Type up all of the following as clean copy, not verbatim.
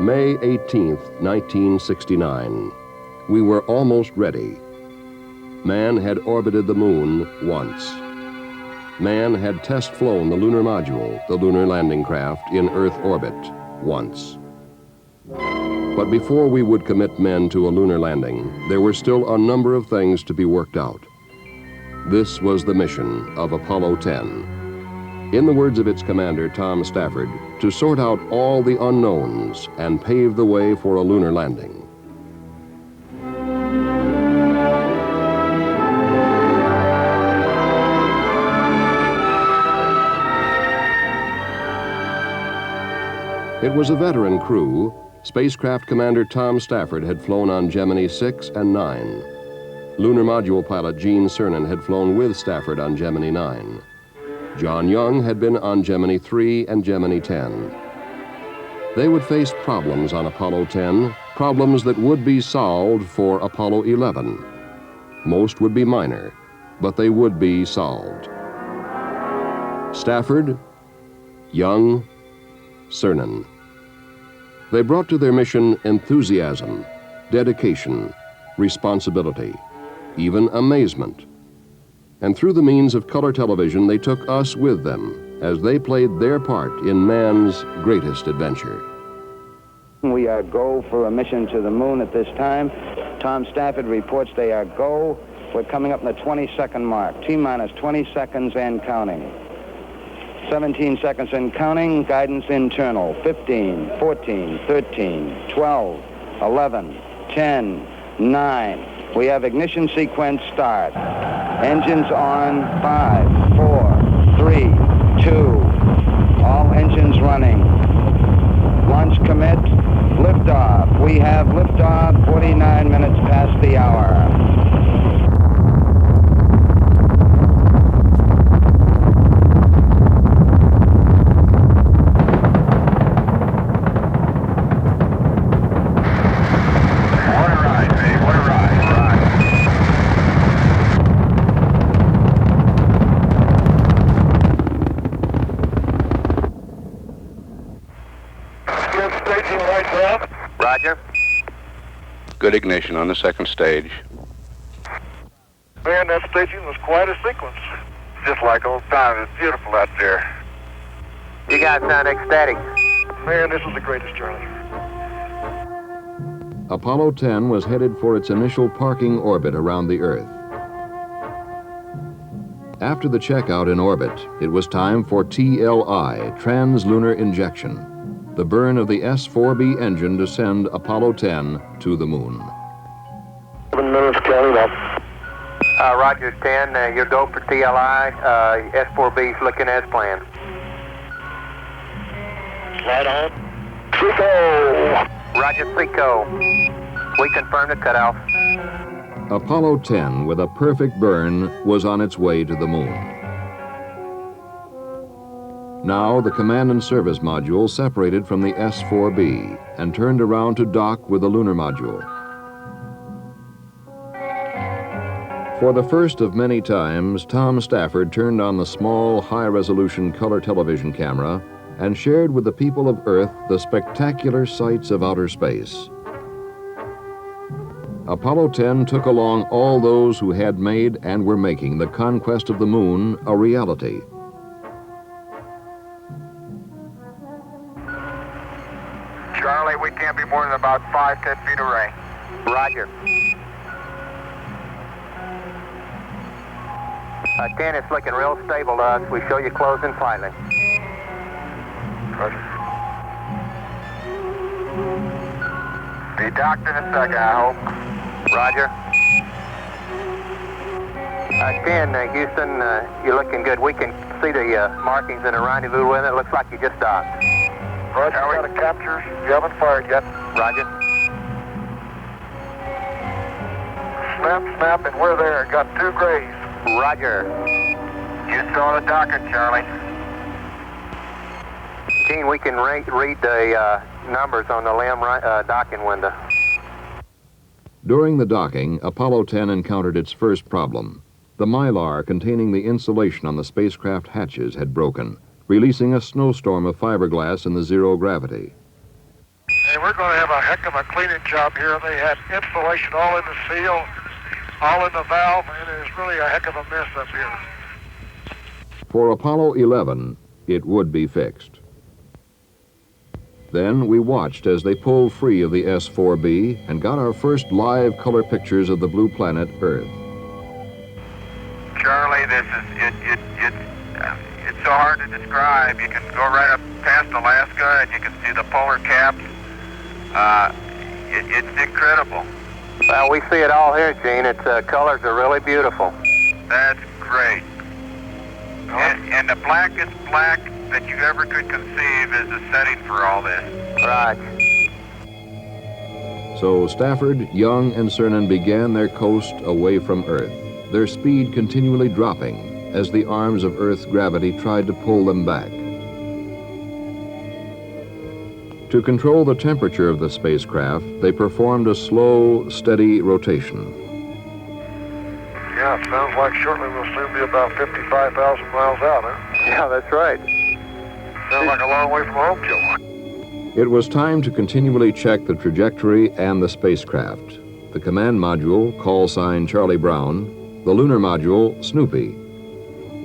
May 18th, 1969. We were almost ready. Man had orbited the moon once. Man had test flown the Lunar Module, the lunar landing craft, in Earth orbit once. But before we would commit men to a lunar landing, there were still a number of things to be worked out. This was the mission of Apollo 10. In the words of its commander, Tom Stafford, to sort out all the unknowns and pave the way for a lunar landing. It was a veteran crew. Spacecraft Commander Tom Stafford had flown on Gemini 6 and 9. Lunar Module pilot Gene Cernan had flown with Stafford on Gemini 9. John Young had been on Gemini 3 and Gemini 10. They would face problems on Apollo 10, problems that would be solved for Apollo 11. Most would be minor, but they would be solved. Stafford, Young, Cernan. They brought to their mission enthusiasm, dedication, responsibility, even amazement. And through the means of color television, they took us with them as they played their part in man's greatest adventure. We are go for a mission to the moon at this time. Tom Stafford reports they are go. We're coming up in the 20-second mark. T-minus 20 seconds and counting. 17 seconds and counting. Guidance internal. 15, 14, 13, 12, 11, 10, 9. We have ignition sequence start. Engines on. 5, 4, 3, 2. All engines running. Launch commit. Liftoff. We have liftoff 49 minutes past the hour. Roger. Good ignition on the second stage. Man, that staging was quite a sequence. Just like old times. It's beautiful out there. You guys sound ecstatic. Man, this is the greatest, Charlie. Apollo 10 was headed for its initial parking orbit around the Earth. After the checkout in orbit, it was time for TLI, translunar injection, the burn of the S-4B engine to send Apollo 10 to the moon. 7 minutes counting up. Roger 10, you're go for TLI. S-4B's looking as planned. Right on. Chico. Roger, Pico. We confirm the cutoff. Apollo 10, with a perfect burn, was on its way to the moon. Now, the Command and Service Module separated from the S-4B and turned around to dock with the Lunar Module. For the first of many times, Tom Stafford turned on the small, high-resolution color television camera and shared with the people of Earth the spectacular sights of outer space. Apollo 10 took along all those who had made and were making the conquest of the moon a reality. Charlie, we can't be more than about 5-10 feet away. Roger. 10, it's looking real stable to us. We show you closing slightly. Roger. Be docked in a second, I hope. Roger. 10, Houston, you're looking good. We can see the markings in the rendezvous with it. It looks like you just docked. Roger, we got a capture. You haven't fired yet. Roger. Snap, snap, and we're there. Got 2 grays. Roger. Just on the docket, Charlie. Gene, we can read the numbers on the LEM docking window. During the docking, Apollo 10 encountered its first problem. The mylar containing the insulation on the spacecraft hatches had broken, releasing a snowstorm of fiberglass in the zero gravity. And we're going to have a heck of a cleaning job here. They had insulation all in the seal, all in the valve, and it is really a heck of a mess up here. For Apollo 11, it would be fixed. Then we watched as they pulled free of the S-4B and got our first live color pictures of the blue planet Earth. Charlie, this is it's so hard to describe. You can go right up past Alaska and you can see the polar caps. It's incredible. Well, we see it all here, Gene. Its colors are really beautiful. That's great. And the blackest black that you ever could conceive is the setting for all this. Right. So Stafford, Young, and Cernan began their coast away from Earth, their speed continually dropping as the arms of Earth's gravity tried to pull them back. To control the temperature of the spacecraft, they performed a slow, steady rotation. Yeah, it sounds like shortly we'll soon be about 55,000 miles out, huh? Yeah, that's right. Sounds like a long way from home, Joe. It was time to continually check the trajectory and the spacecraft. The command module, call sign Charlie Brown, the lunar module, Snoopy.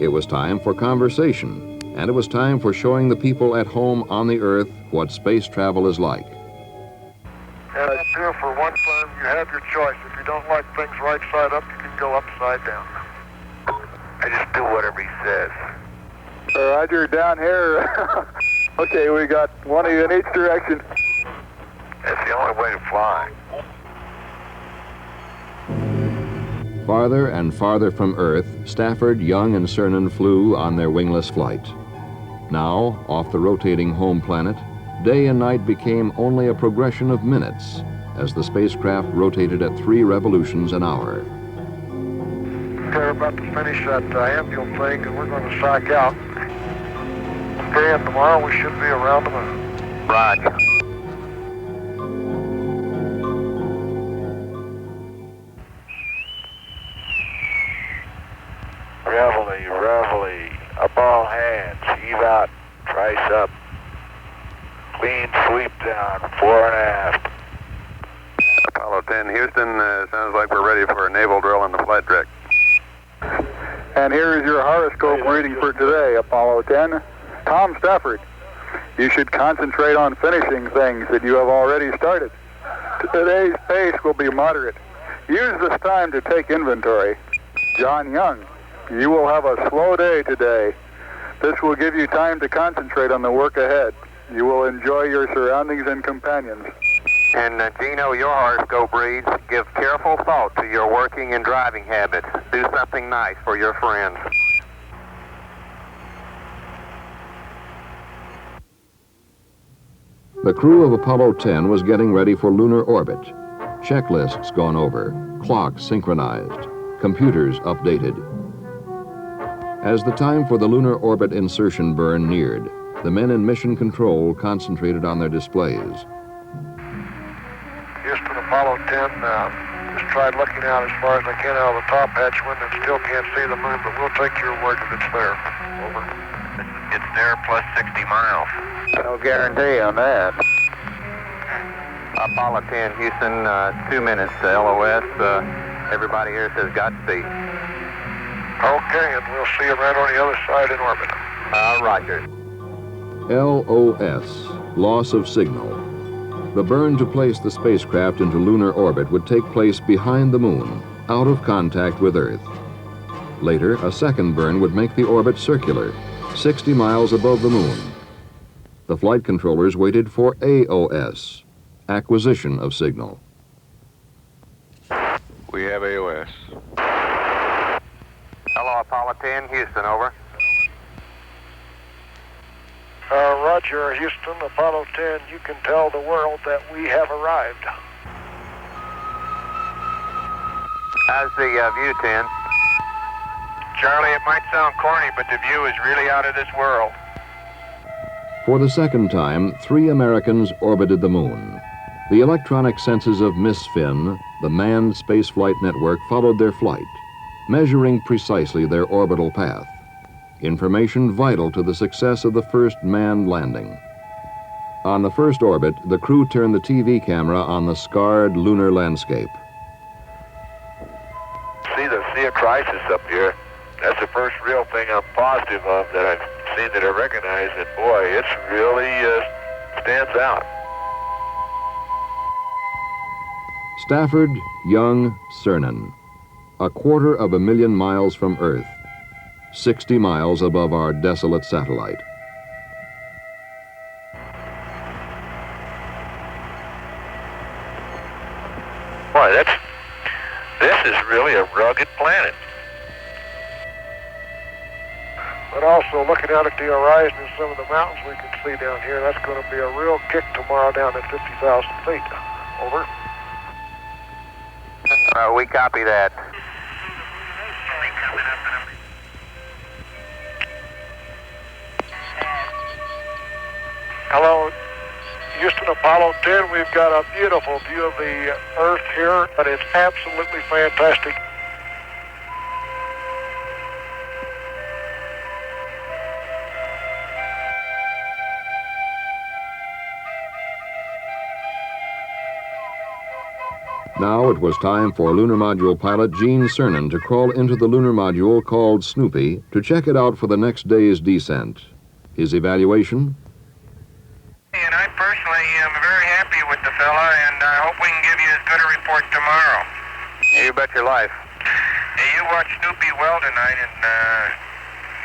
It was time for conversation, and it was time for showing the people at home on the Earth what space travel is like. And up here, for one time, you have your choice. If you don't like things right side up, you can go upside down. I just do whatever he says. Roger, down here. Okay, we got one of you in each direction. That's the only way to fly. Farther and farther from Earth, Stafford, Young, and Cernan flew on their wingless flight. Now, off the rotating home planet, day and night became only a progression of minutes as the spacecraft rotated at 3 revolutions an hour. We're about to finish that ambule thing, and we're going to psych out. Okay, and tomorrow we should be around the moon. Roger. Reveille, up all hands, heave out, trice up, clean sweep down, fore and aft. Apollo 10, Houston, sounds like we're ready for a naval drill on the flight deck. And here is your horoscope reading for today, Apollo 10. Tom Stafford, you should concentrate on finishing things that you have already started. Today's pace will be moderate. Use this time to take inventory. John Young, you will have a slow day today. This will give you time to concentrate on the work ahead. You will enjoy your surroundings and companions. And Gino, your horoscope reads, give careful thought to your working and driving habits. Do something nice for your friends. The crew of Apollo 10 was getting ready for lunar orbit. Checklists gone over, clocks synchronized, computers updated. As the time for the lunar orbit insertion burn neared, the men in mission control concentrated on their displays. Houston, Apollo 10, just tried looking out as far as I can out of the top hatch window and still can't see the moon, but we'll take your word that it's there. Over. It's there plus 60 miles. No guarantee on that. Apollo 10, Houston, 2 minutes to LOS. Everybody here says Godspeed. Okay, and we'll see you right on the other side in orbit. Roger. LOS, loss of signal. The burn to place the spacecraft into lunar orbit would take place behind the moon, out of contact with Earth. Later, a second burn would make the orbit circular, 60 miles above the moon. The flight controllers waited for AOS, acquisition of signal. We have AOS. Hello, Apollo 10, Houston, over. Roger, Houston, Apollo 10, you can tell the world that we have arrived. How's the view, 10? Charlie, it might sound corny, but the view is really out of this world. For the second time, 3 Americans orbited the moon. The electronic senses of Miss Finn, the manned spaceflight network, followed their flight, measuring precisely their orbital path. Information vital to the success of the first manned landing. On the first orbit, the crew turned the TV camera on the scarred lunar landscape. See a crisis up here. That's the first real thing I'm positive of that I've seen that I recognize, and boy, it's really stands out. Stafford, Young, Cernan. 250,000 miles from Earth. 60 miles above our desolate satellite. Boy, this is really a rugged planet. But also looking out at the horizon and some of the mountains we can see down here, that's going to be a real kick tomorrow down at 50,000 feet. Over. We copy that. Hello, Houston, Apollo 10. We've got a beautiful view of the Earth here, but it's absolutely fantastic. Now it was time for Lunar Module pilot Gene Cernan to crawl into the lunar module called Snoopy to check it out for the next day's descent. His evaluation? And I personally am very happy with the fella, and I hope we can give you as good a report tomorrow. You bet your life. Hey, you watch Snoopy well tonight, and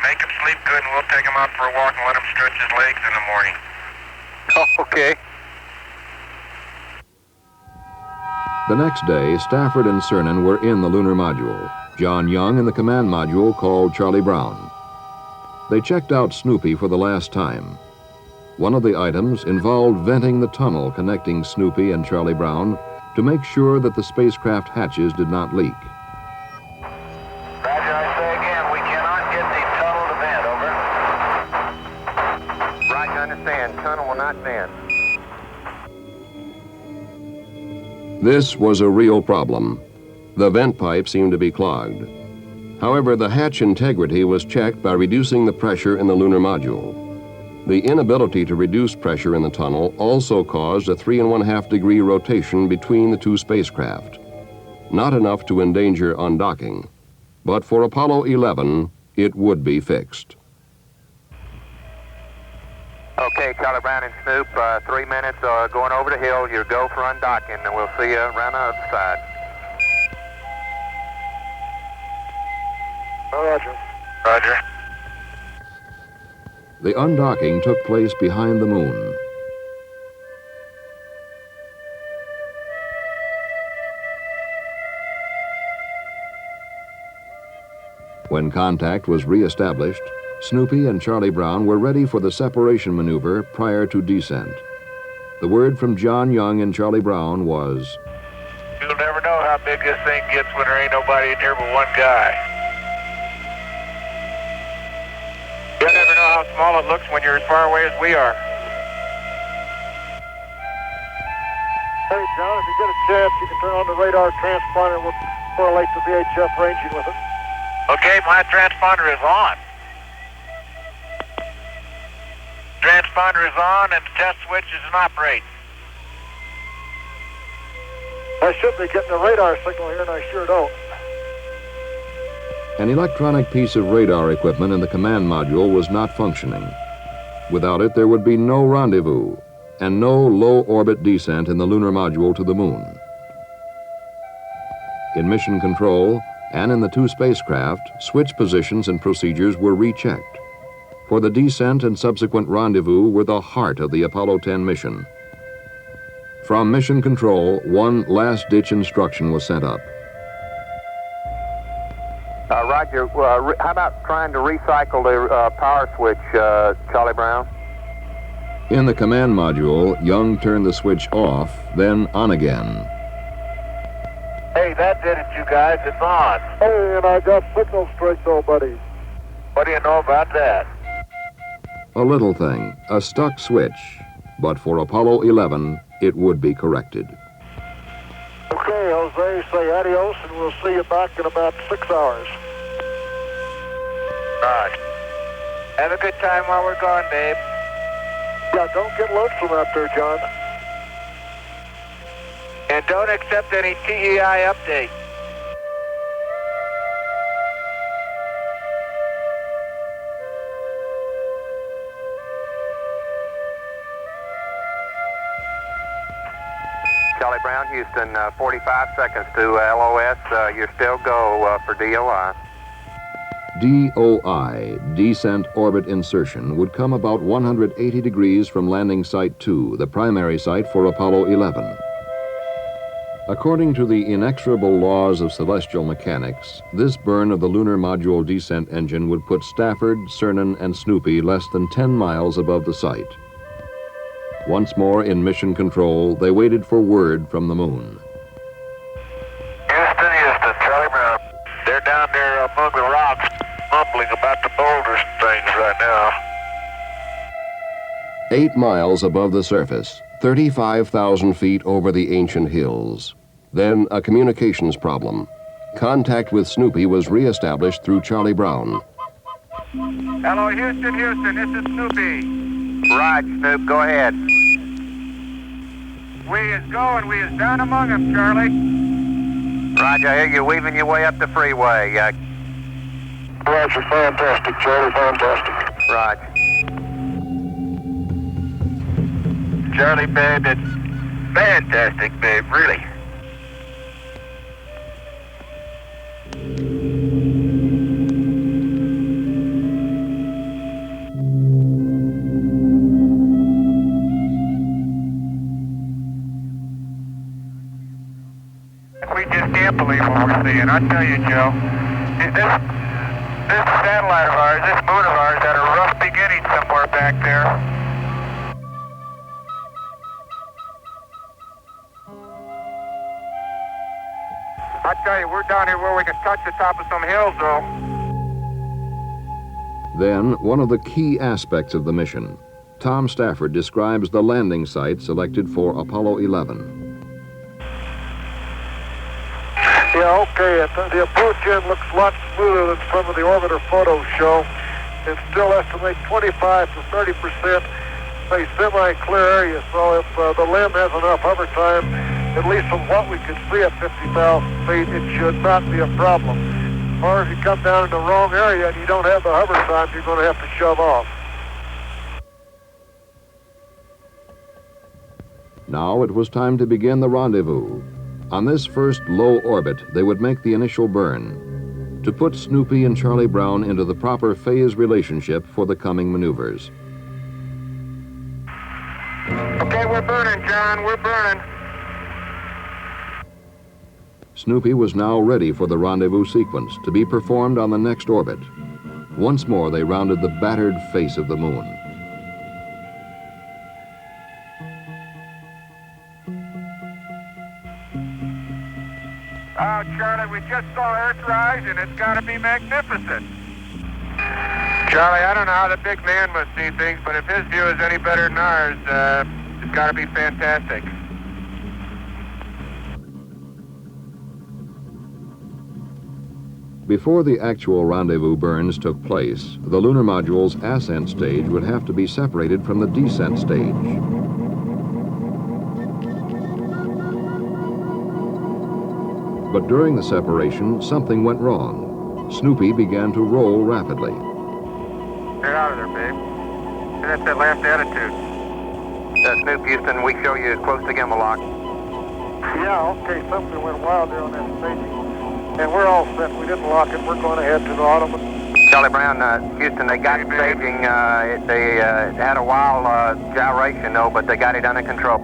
make him sleep good, and we'll take him out for a walk and let him stretch his legs in the morning. Okay. The next day, Stafford and Cernan were in the lunar module, John Young in the command module called Charlie Brown. They checked out Snoopy for the last time. One of the items involved venting the tunnel connecting Snoopy and Charlie Brown to make sure that the spacecraft hatches did not leak. Roger, I say again, we cannot get the tunnel to vent, over. Roger, understand, tunnel will not vent. This was a real problem. The vent pipe seemed to be clogged. However, the hatch integrity was checked by reducing the pressure in the lunar module. The inability to reduce pressure in the tunnel also caused a 3½ degree rotation between the two spacecraft. Not enough to endanger undocking, but for Apollo 11, it would be fixed. Okay, Charlie Brown and Snoop, 3 minutes going over the hill. You'll go for undocking, and we'll see you around the other side. Roger. Roger. The undocking took place behind the moon. When contact was re-established, Snoopy and Charlie Brown were ready for the separation maneuver prior to descent. The word from John Young and Charlie Brown was, "You'll never know how big this thing gets when there ain't nobody in here but one guy. You'll never know how small it looks when you're as far away as we are." Hey, John, if you get a chance, you can turn on the radar transponder and we'll correlate the VHF ranging with it. Okay, my transponder is on. Transponder is on and the test switch is in operate. I should be getting a radar signal here, and I sure don't. an electronic piece of radar equipment in the command module was not functioning. Without it, there would be no rendezvous and no low-orbit descent in the lunar module to the moon. In mission control and in the two spacecraft, switch positions and procedures were rechecked. For the descent and subsequent rendezvous were the heart of the Apollo 10 mission. From mission control, one last-ditch instruction was sent up. Roger, how about trying to recycle the power switch, Charlie Brown? In the command module, Young turned the switch off, then on again. Hey, that did it, you guys. It's on. Hey, and I got signal straight though, buddy. What do you know about that? A little thing, a stuck switch, but for Apollo 11, it would be corrected. Okay, Jose, say adios, and we'll see you back in about 6 hours. Right. Have a good time while we're gone, babe. Yeah, don't get lonesome out there, John. And don't accept any TEI update. Charlie Brown, Houston, 45 seconds to LOS. You're still go for DOI. DOI, Descent Orbit Insertion, would come about 180 degrees from landing site 2, the primary site for Apollo 11. According to the inexorable laws of celestial mechanics, this burn of the Lunar Module descent engine would put Stafford, Cernan, and Snoopy less than 10 miles above the site. Once more in mission control, they waited for word from the moon. Houston, Charlie Brown. They're down there among the rocks, mumbling about the boulders and things right now. 8 miles above the surface, 35,000 feet over the ancient hills. Then a communications problem. Contact with Snoopy was reestablished through Charlie Brown. Hello, Houston, this is Snoopy. Right, Snoop, go ahead. We is going, we is down among them, Charlie. Roger, I hear you weaving your way up the freeway. Roger, fantastic, Charlie, fantastic. Roger. Charlie, babe, it's fantastic, babe, really. We just can't believe what we're seeing. I tell you, Joe, this satellite of ours, this moon of ours, had a rough beginning somewhere back there. I tell you, we're down here where we can touch the top of some hills, though. Then, one of the key aspects of the mission. Tom Stafford describes the landing site selected for Apollo 11. Yeah, okay, the approach in looks a lot smoother than some of the orbiter photos show. It still estimate 25 to 30% a semi-clear area, so if the LEM has enough hover time, at least from what we can see at 50,000 feet, it should not be a problem. Or if you come down in the wrong area and you don't have the hover time, you're going to have to shove off. Now it was time to begin the rendezvous. On this first low orbit, they would make the initial burn to put Snoopy and Charlie Brown into the proper phase relationship for the coming maneuvers. Okay, we're burning, John, we're burning. Snoopy was now ready for the rendezvous sequence to be performed on the next orbit. Once more, they rounded the battered face of the moon. Oh, Charlie, we just saw Earthrise, and it's got to be magnificent. Charlie, I don't know how the big man must see things, but if his view is any better than ours, it's got to be fantastic. Before the actual rendezvous burns took place, the lunar module's ascent stage would have to be separated from the descent stage. But during the separation, something went wrong. Snoopy began to roll rapidly. Get out of there, babe. That's that last attitude. Snoop, Houston, we show you close to gimbal lock. Yeah, okay, something went wild there on that staging. And we're all set. We didn't lock it. We're going to head to the autumn. Charlie Brown, Houston, they got staging. They had a wild gyration, though, but they got it under control.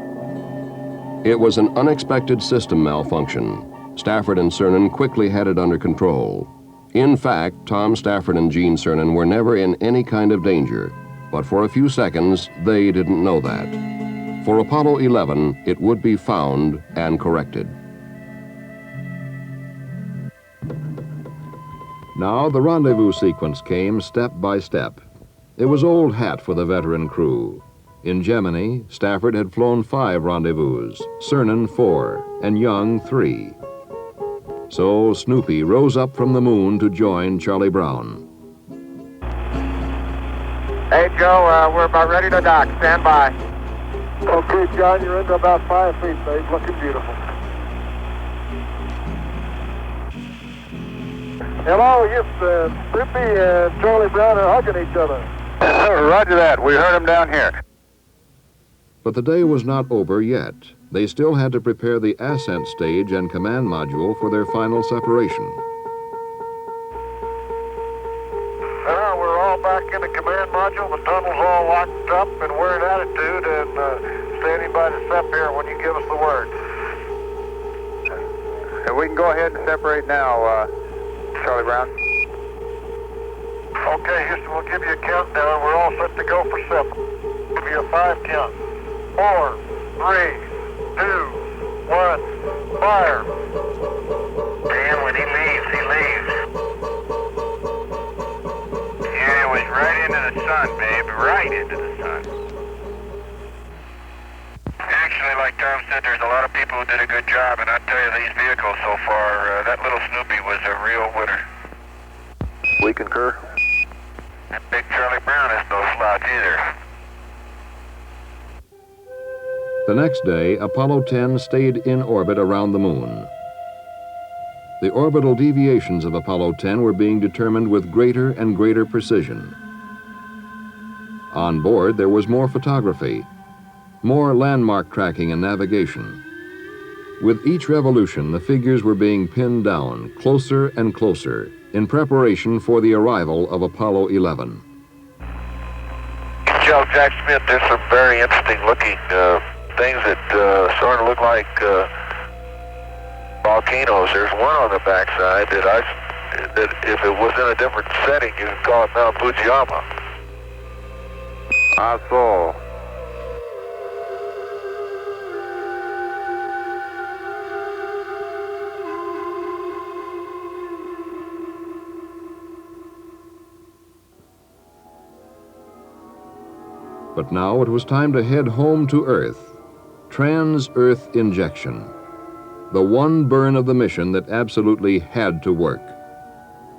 It was an unexpected system malfunction. Stafford and Cernan quickly had it under control. In fact, Tom Stafford and Gene Cernan were never in any kind of danger, but for a few seconds, they didn't know that. For Apollo 11, it would be found and corrected. Now, the rendezvous sequence came step by step. It was old hat for the veteran crew. In Gemini, Stafford had flown 5 rendezvous, Cernan 4, and Young 3. So Snoopy rose up from the moon to join Charlie Brown. Hey, Joe, we're about ready to dock. Stand by. Okay, John, you're into about 5 feet, babe. Looking beautiful. Hello, yes, Snoopy and Charlie Brown are hugging each other. Roger that. We heard him down here. But the day was not over yet. They still had to prepare the ascent stage and command module for their final separation. We're all back in the command module. The tunnel's all locked up, and we're in attitude and standing by to step here when you give us the word. And we can go ahead and separate now, Charlie Brown. Okay, Houston, we'll give you a countdown. We're all set to go for 7. Give you a 5 count. 4, 3, 2, 1, fire. Dan, when he leaves, he leaves. Yeah, it was right into the sun, babe. Right into the sun. Actually, like Tom said, there's a lot of people who did a good job, and I tell you, these vehicles so far, that little Snoopy was a real winner. We concur. And Big Charlie Brown is no slouch either. The next day, Apollo 10 stayed in orbit around the moon. The orbital deviations of Apollo 10 were being determined with greater and greater precision. On board, there was more photography, more landmark tracking and navigation. With each revolution, the figures were being pinned down closer and closer in preparation for the arrival of Apollo 11. Joe, Jack Smith, there's some very interesting looking things that sort of look like volcanoes. There's one on the backside that if it was in a different setting, you could call it Mount Fujiyama. I saw. But now it was time to head home to Earth. Trans-Earth injection. The one burn of the mission that absolutely had to work.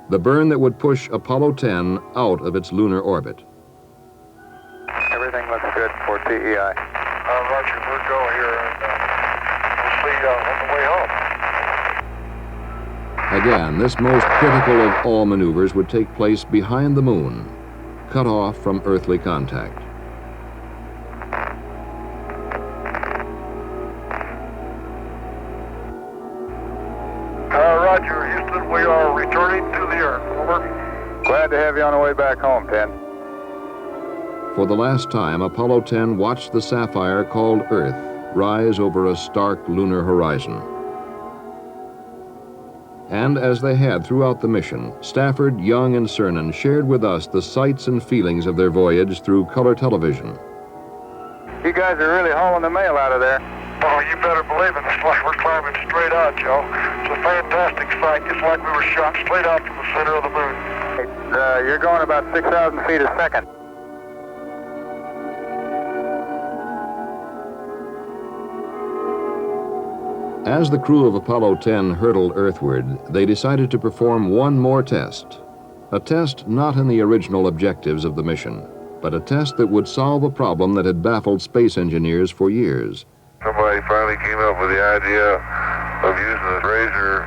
The burn that would push Apollo 10 out of its lunar orbit. Everything looks good for TEI. Roger, we're go here, and we'll see you on the way home. Again, this most critical of all maneuvers would take place behind the moon, cut off from earthly contact. Roger, Houston, we are returning to the Earth. Over. Glad to have you on the way back home, 10. For the last time, Apollo 10 watched the sapphire called Earth rise over a stark lunar horizon. And as they had throughout the mission, Stafford, Young, and Cernan shared with us the sights and feelings of their voyage through color television. You guys are really hauling the mail out of there. Oh, you better believe it. It's like we're climbing straight out, Joe. It's a fantastic sight, just like we were shot straight out from the center of the moon. You're going about 6,000 feet a second. As the crew of Apollo 10 hurtled earthward, they decided to perform one more test. A test not in the original objectives of the mission, but a test that would solve a problem that had baffled space engineers for years. Somebody finally came up with the idea of using a razor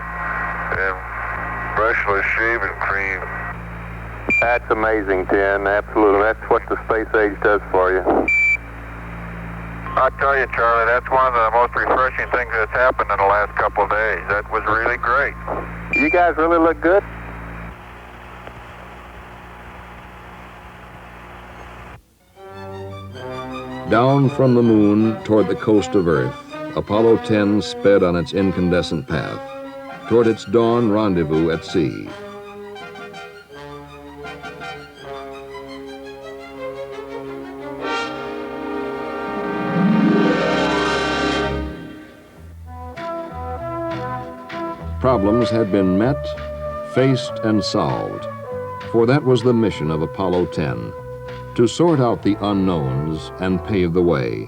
and brushless shaving cream. That's amazing, 10. Absolutely. That's what the space age does for you. I tell you, Charlie, that's one of the most refreshing things that's happened in the last couple of days. That was really great. You guys really look good. Down from the moon toward the coast of Earth, Apollo 10 sped on its incandescent path, toward its dawn rendezvous at sea. Problems had been met, faced, and solved, for that was the mission of Apollo 10. To sort out the unknowns and pave the way.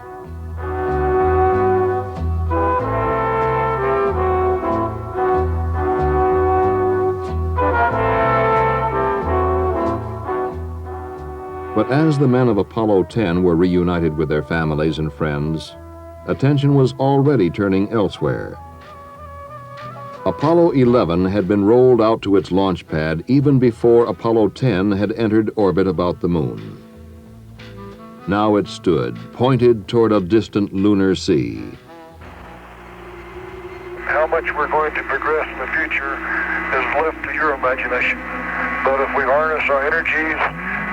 But as the men of Apollo 10 were reunited with their families and friends, attention was already turning elsewhere. Apollo 11 had been rolled out to its launch pad even before Apollo 10 had entered orbit about the moon. Now it stood, pointed toward a distant lunar sea. How much we're going to progress in the future is left to your imagination. But if we harness our energies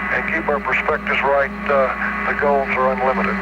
and keep our perspectives right, the goals are unlimited.